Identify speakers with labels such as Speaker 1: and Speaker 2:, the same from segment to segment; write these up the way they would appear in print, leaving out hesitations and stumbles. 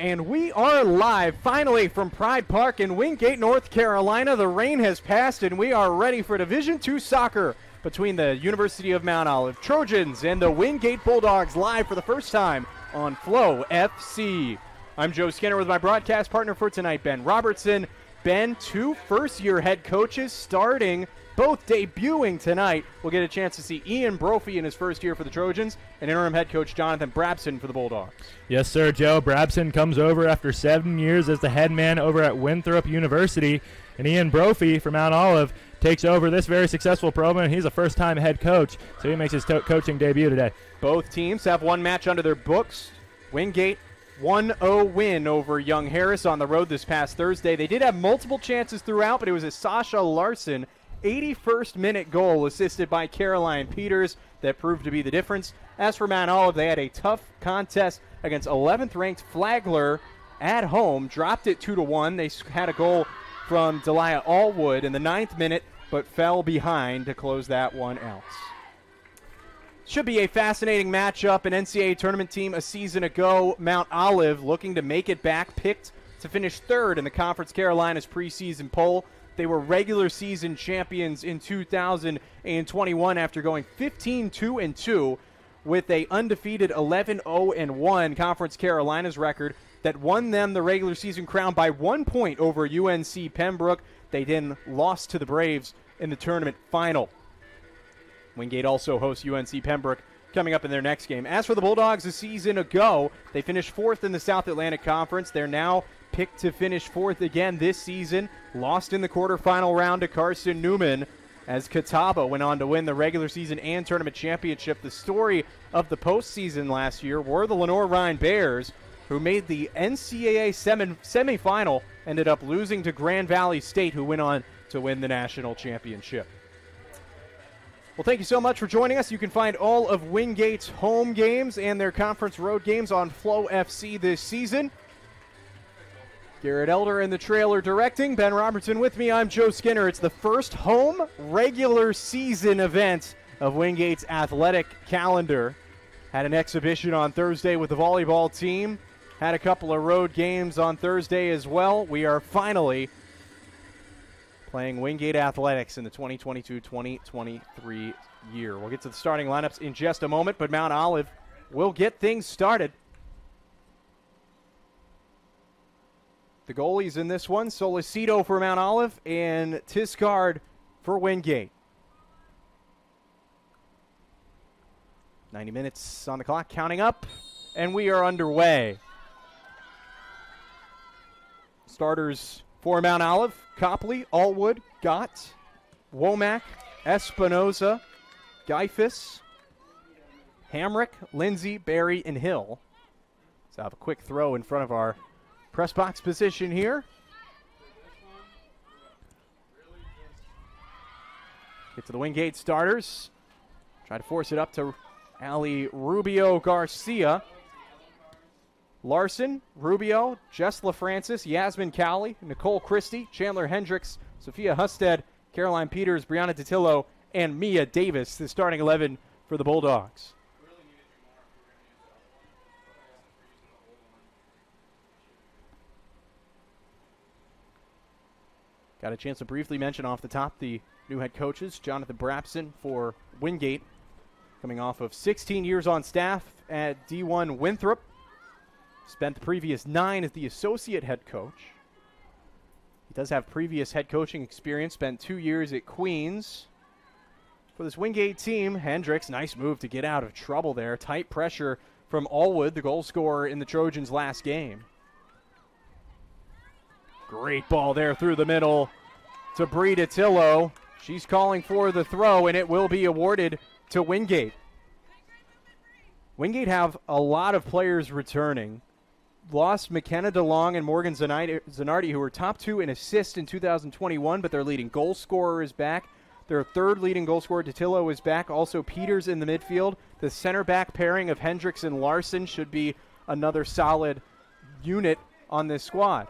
Speaker 1: And we are live finally from Pride Park in Wingate, North Carolina. The rain has passed and we are ready for Division II soccer between the University of Mount Olive Trojans and the Wingate Bulldogs, live for the first time on Flow FC. I'm Joe Skinner with my broadcast partner for tonight, Ben Robertson. Ben, two first-year head coaches starting, both debuting tonight. We'll get a chance to see Ian Brophy in his first year for the Trojans and interim head coach Jonathan Brabson for the Bulldogs.
Speaker 2: Yes, sir, Joe. Brabson comes over after 7 years as the head man over at Winthrop University, and Ian Brophy from Mount Olive takes over this very successful program. He's a first-time head coach, so he makes his coaching debut today.
Speaker 1: Both teams have one match under their books. Wingate 1-0 win over Young Harris on the road this past Thursday. They did have multiple chances throughout, but it was a Sasha Larson 81st minute goal assisted by Caroline Peters that proved to be the difference. As for Mount Olive, they had a tough contest against 11th ranked Flagler at home, dropped it 2-1. They had a goal from Delia Allwood in the 9th minute, but fell behind to close that one out. Should be a fascinating matchup. An NCAA tournament team a season ago, Mount Olive, looking to make it back, picked to finish third in the Conference Carolinas preseason poll. They were regular season champions in 2021 after going 15-2-2 with a undefeated 11-0-1 Conference Carolinas record that won them the regular season crown by 1 point over UNC Pembroke. They then lost to the Braves in the tournament final. Wingate also hosts UNC Pembroke coming up in their next game. As for the Bulldogs, a season ago, they finished fourth in the South Atlantic Conference. They're now picked to finish fourth again this season. Lost in the quarterfinal round to Carson Newman as Catawba went on to win the regular season and tournament championship. The story of the postseason last year were the Lenoir-Rhyne Bears, who made the NCAA semifinal, ended up losing to Grand Valley State, who went on to win the national championship. Well, thank you so much for joining us. You can find all of Wingate's home games and their conference road games on Flow FC this season. Garrett Elder in the trailer directing. Ben Robertson with me. I'm Joe Skinner. It's the first home regular season event of Wingate's athletic calendar. Had an exhibition on Thursday with the volleyball team. Had a couple of road games on Thursday as well. We are finally playing Wingate Athletics in the 2022-2023 year. We'll get to the starting lineups in just a moment, but Mount Olive will get things started. The goalies in this one, Solicito for Mount Olive and Tiscard for Wingate. 90 minutes on the clock, counting up, and we are underway. Starters for Mount Olive: Copley, Allwood, Gott, Womack, Espinoza, Geifus, Hamrick, Lindsay, Barry, and Hill. Let's have a quick throw in front of our press box position here. Get to the Wingate starters. Try to force it up to Ali Rubio Garcia. Larson, Rubio, Jess LaFrancis, Yasmin Cowley, Nicole Christie, Chandler Hendricks, Sophia Husted, Caroline Peters, Brianna Datillo, and Mia Davis, the starting 11 for the Bulldogs. Got a chance to briefly mention off the top the new head coaches, Jonathan Brabson for Wingate, coming off of 16 years on staff at D1 Winthrop. Spent the previous 9 as the associate head coach. He does have previous head coaching experience, spent 2 years at Queens. For this Wingate team, Hendricks, nice move to get out of trouble there. Tight pressure from Allwood, the goal scorer in the Trojans' last game. Great ball there through the middle to Bree Datillo. She's calling for the throw, and it will be awarded to Wingate. Wingate have a lot of players returning. Lost McKenna DeLong and Morgan Zanardi, who were top 2 in assists in 2021, but their leading goal scorer is back. Their third leading goal scorer, Datillo, is back. Also Peters in the midfield. The center back pairing of Hendricks and Larson should be another solid unit on this squad.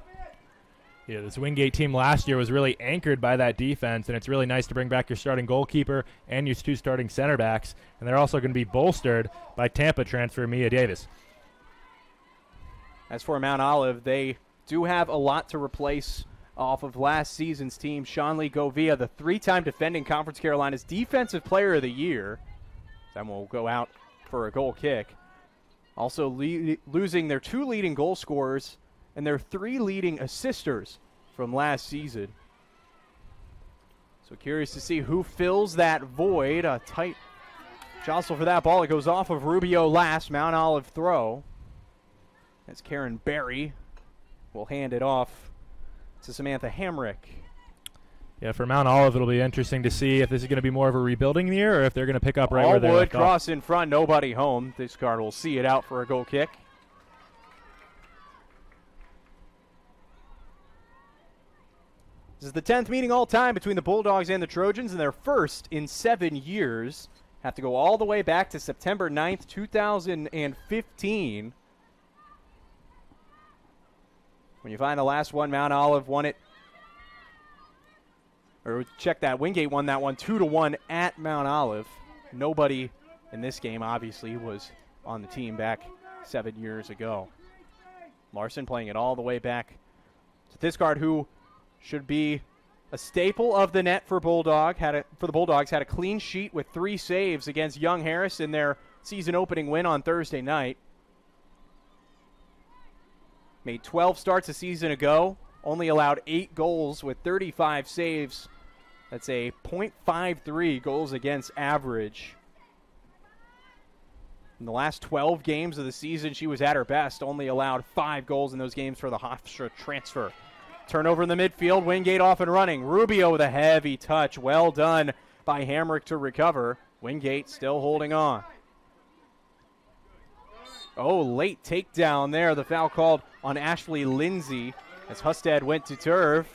Speaker 2: Yeah, this Wingate team last year was really anchored by that defense, and it's really nice to bring back your starting goalkeeper and your 2 starting center backs, and they're also going to be bolstered by Tampa transfer Mia Davis.
Speaker 1: As for Mount Olive, they do have a lot to replace off of last season's team. Shanley Govia, the 3-time defending Conference Carolina's Defensive Player of the Year. Then will go out for a goal kick. Also losing their 2 leading goal scorers and their 3 leading assisters from last season. So curious to see who fills that void. A tight jostle for that ball. It goes off of Rubio last. Mount Olive throw. As Karen Berry will hand it off to Samantha Hamrick.
Speaker 2: Yeah, for Mount Olive, it'll be interesting to see if this is going to be more of a rebuilding year or if they're going to pick up right where they left off.
Speaker 1: Cross in front, nobody home. This card will see it out for a goal kick. This is the 10th meeting all time between the Bulldogs and the Trojans, and their first in 7 years. Have to go all the way back to September 9th, 2015. When you find the last one, Mount Olive won it. Or check that, Wingate won that one 2-1 at Mount Olive. Nobody in this game, obviously, was on the team back 7 years ago. Larson playing it all the way back to Thisgard, who should be a staple of the net for the Bulldogs. Had a clean sheet with 3 saves against Young Harris in their season opening win on Thursday night. Made 12 starts a season ago. Only allowed 8 goals with 35 saves. That's a .53 goals against average. In the last 12 games of the season, she was at her best. Only allowed 5 goals in those games for the Hofstra transfer. Turnover in the midfield. Wingate off and running. Rubio with a heavy touch. Well done by Hamrick to recover. Wingate still holding on. Oh, late takedown there. The foul called on Ashley Lindsay as Husted went to turf.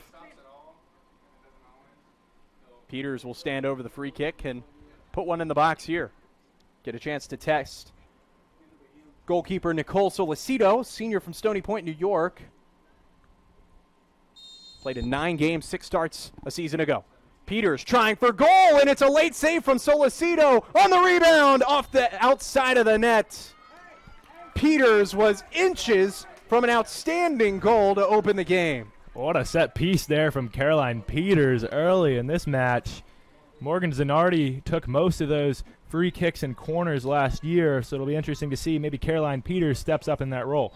Speaker 1: Peters will stand over the free kick and put one in the box here. Get a chance to test goalkeeper Nicole Solicito, senior from Stony Point, New York. Played in 9 games, 6 starts a season ago. Peters trying for goal, and it's a late save from Solicito on the rebound off the outside of the net. Peters was inches from an outstanding goal to open the game.
Speaker 2: What a set piece there from Caroline Peters early in this match. Morgan Zanardi took most of those free kicks and corners last year, so it'll be interesting to see maybe Caroline Peters steps up in that role.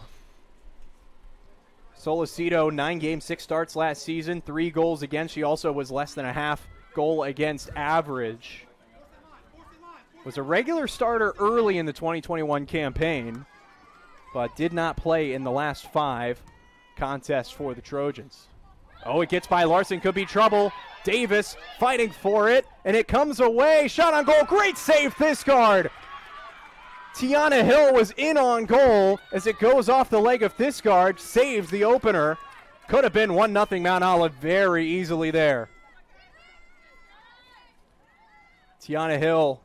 Speaker 1: Solicito, 9 games, 6 starts last season, 3 goals against. She also was less than a half goal against average. Was a regular starter early in the 2021 campaign, but did not play in the last 5 contests for the Trojans. Oh, it gets by Larson, could be trouble. Davis fighting for it, and it comes away. Shot on goal, great save, Thisgard. Tiana Hill was in on goal as it goes off the leg of Thisgard, saves the opener. Could have been 1-0 Mount Olive very easily there. Tiana Hill,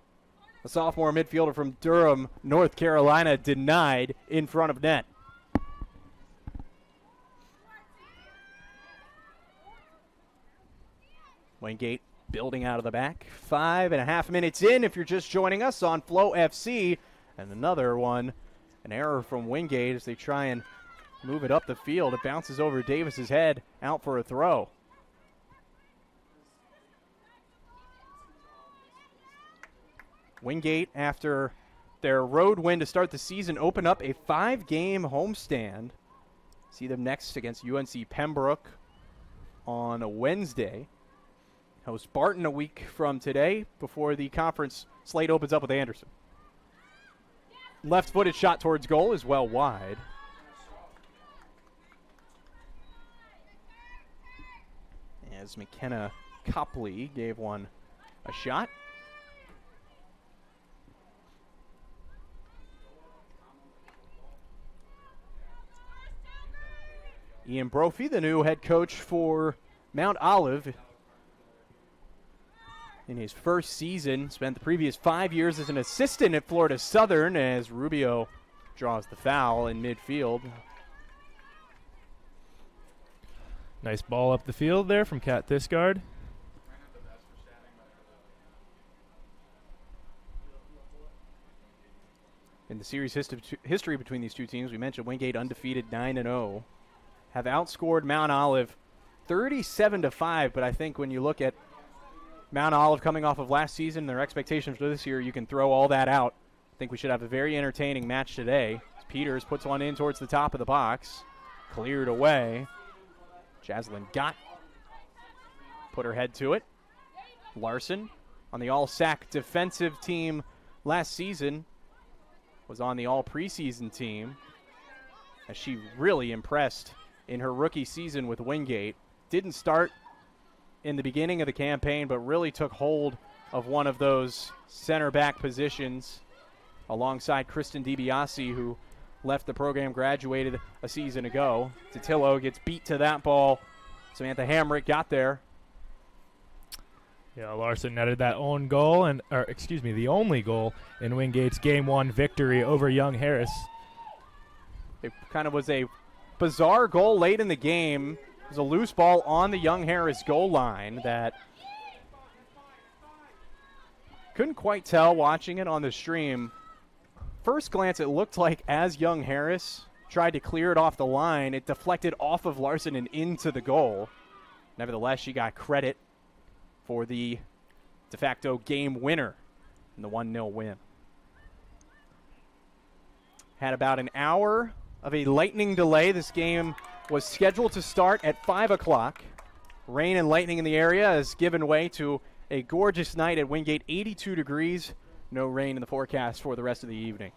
Speaker 1: a sophomore midfielder from Durham, North Carolina, denied in front of net. Wingate building out of the back. 5.5 minutes in if you're just joining us on Flow FC. And another one, an error from Wingate as they try and move it up the field. It bounces over Davis's head, out for a throw. Wingate, after their road win to start the season, open up a 5-game homestand. See them next against UNC Pembroke on a Wednesday. Host Barton a week from today before the conference slate opens up with Anderson. Left-footed shot towards goal is well wide. As McKenna Copley gave one a shot. Ian Brophy, the new head coach for Mount Olive. In his first season, spent the previous 5 years as an assistant at Florida Southern as Rubio draws the foul in midfield.
Speaker 2: Nice ball up the field there from Kat Thisgard.
Speaker 1: And the series history between these two teams, we mentioned Wingate undefeated 9-0, have outscored Mount Olive 37-5, but I think when you look at Mount Olive coming off of last season, their expectations for this year, you can throw all that out. I think we should have a very entertaining match today. Peters puts one in towards the top of the box. Cleared away. Jaslyn Gott put her head to it. Larson on the all-sack defensive team last season was on the all-preseason team as she really impressed in her rookie season with Wingate. Didn't start in the beginning of the campaign, but really took hold of one of those center back positions alongside Kristen DiBiase, who left the program, graduated a season ago. Totillo gets beat to that ball. Samantha Hamrick got there.
Speaker 2: Yeah, Larson netted that own goal, the only goal in Wingate's Game 1 victory over Young Harris.
Speaker 1: It kind of was a bizarre goal late in the game. It was a loose ball on the Young Harris goal line that couldn't quite tell watching it on the stream. First glance, it looked like as Young Harris tried to clear it off the line, it deflected off of Larson and into the goal. Nevertheless, she got credit for the de facto game winner in the 1-0 win. Had about an hour of a lightning delay. This game was scheduled to start at 5 o'clock. Rain and lightning in the area has given way to a gorgeous night at Wingate, 82 degrees. No rain in the forecast for the rest of the evening.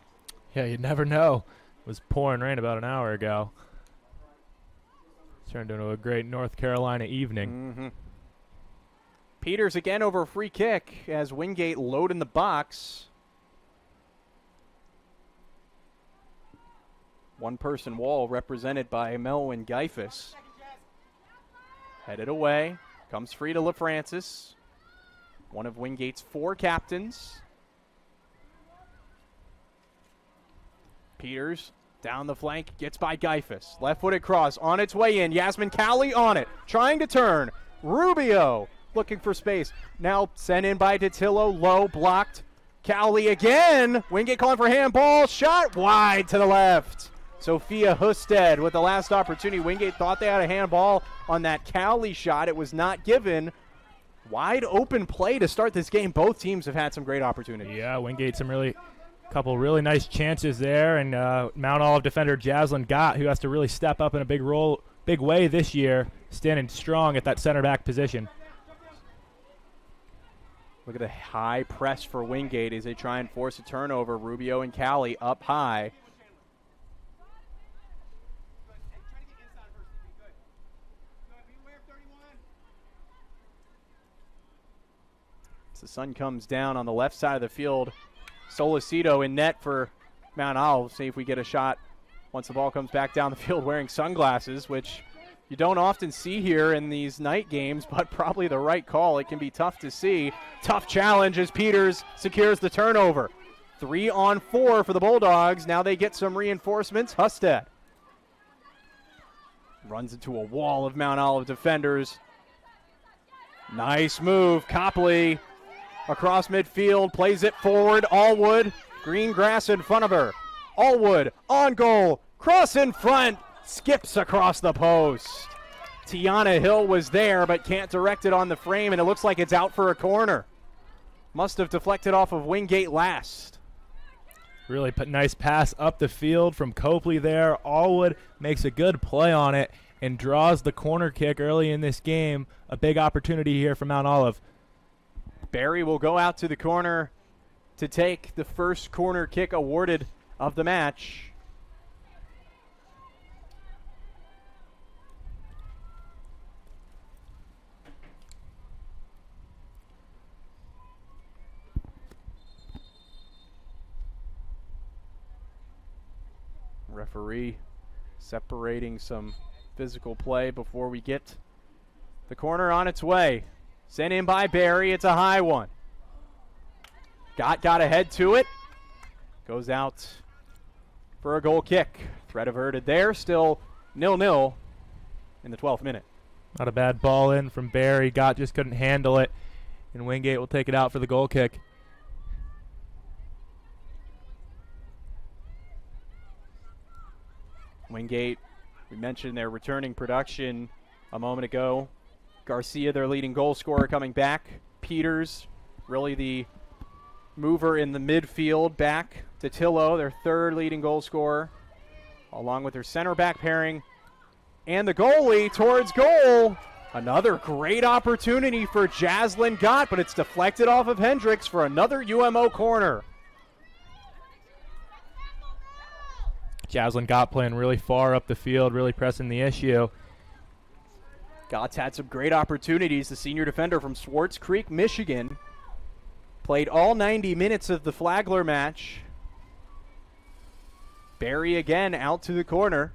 Speaker 2: Yeah, you'd never know. It was pouring rain about an hour ago. Turned into a great North Carolina evening.
Speaker 1: Mm-hmm. Peters again over a free kick as Wingate load in the box. One-person wall represented by Melwin Geifus. Headed away. Comes free to LaFrancis. One of Wingate's 4 captains. Peters down the flank, gets by Geifus. Left-footed cross on its way in. Yasmin Cowley on it, trying to turn. Rubio looking for space. Now sent in by Totillo, low, blocked. Cowley again. Wingate calling for handball. Shot wide to the left. Sophia Husted with the last opportunity. Wingate thought they had a handball on that Cowley shot. It was not given. Wide open play to start this game. Both teams have had some great opportunities.
Speaker 2: Yeah, Wingate couple really nice chances there, and Mount Olive defender Jaslyn Gott, who has to really step up in a big way this year, standing strong at that center back position.
Speaker 1: Look at the high press for Wingate as they try and force a turnover. Rubio and Cowley up high. As the sun comes down on the left side of the field, Solicito in net for Mount Olive. See if we get a shot once the ball comes back down the field wearing sunglasses, which you don't often see here in these night games, but probably the right call. It can be tough to see. Tough challenge as Peters secures the turnover. 3-on-4 for the Bulldogs. Now they get some reinforcements. Husted runs into a wall of Mount Olive defenders. Nice move. Copley across midfield, plays it forward. Allwood, green grass in front of her. Allwood on goal, cross in front, skips across the post. Tiana Hill was there but can't direct it on the frame, and it looks like it's out for a corner. Must have deflected off of Wingate last.
Speaker 2: Really nice pass up the field from Copley there. Allwood makes a good play on it and draws the corner kick early in this game. A big opportunity here for Mount Olive.
Speaker 1: Barry will go out to the corner to take the first corner kick awarded of the match. Referee separating some physical play before we get the corner on its way. Sent in by Barry. It's a high one. Got ahead to it. Goes out for a goal kick. Threat averted there. Still 0-0 in the 12th minute.
Speaker 2: Not a bad ball in from Barry. Gott just couldn't handle it, and Wingate will take it out for the goal kick.
Speaker 1: Wingate, we mentioned their returning production a moment ago. Garcia, their leading goal scorer, coming back. Peters, really the mover in the midfield, back to Tillo, their third leading goal scorer, along with their center back pairing. And the goalie towards goal. Another great opportunity for Jaslyn Gott, but it's deflected off of Hendricks for another UMO corner.
Speaker 2: Jaslyn Gott playing really far up the field, really pressing the issue.
Speaker 1: Gott's had some great opportunities. The senior defender from Swartz Creek, Michigan, played all 90 minutes of the Flagler match. Barry again out to the corner.